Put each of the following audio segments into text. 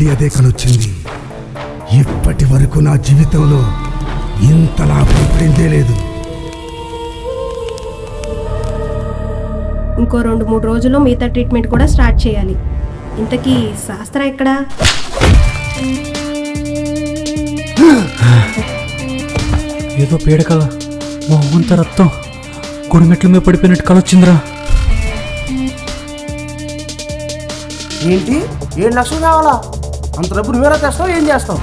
మళ్ళీ అదే కనొచ్చింది. ఇప్పటి వరకు నా జీవితంలో ఇంతలా భయపడిందే లేదు. ఇంకో 2-3 రోజుల్లో మిగతా ట్రీట్మెంట్ కూడా స్టార్ట్ చేయాలి. ఇంతకీ శాస్త్ర ఎక్కడా? ఏదో పీడకల మొహంత రక్తం గుడిమెట్ల మీద పడిపోయినట్టు కలొచ్చిందిరా. ఏంటి 7 లక్షలు కావాలా? అంత డబ్బు నువ్వేలా తెస్తావు? ఏం చేస్తావు?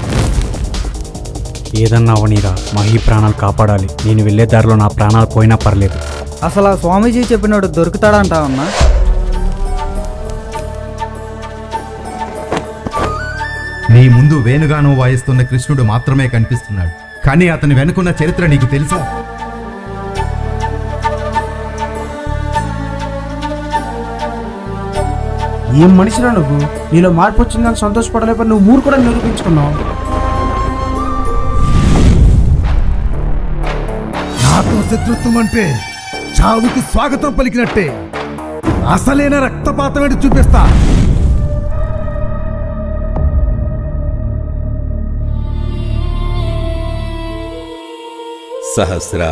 ఏదన్నా అవనీరా, మహి ప్రాణాలు కాపాడాలి. నేను వెళ్ళే దారిలో నా ప్రాణాలు పోయినా పర్లేదు. అసలు ఆ స్వామీజీ చెప్పినోడు దొరుకుతాడంటావన్నా? నీ ముందు వేణుగానం వాయిస్తున్న కృష్ణుడు మాత్రమే కనిపిస్తున్నాడు, కానీ అతని వెనుకున్న చరిత్ర నీకు తెలుసా? ఏం మనిషిరా నువ్వు? నీలో మార్పు వచ్చిందని సంతోషపడలేక నువ్వు ఊరు కూడా నిరూపించుకున్నావు. నాతో శత్రుత్వం అంటే చావుకి స్వాగతం పలికినట్టే. అసలైన రక్తపాతం ఏంటి చూపిస్తా. సహస్ర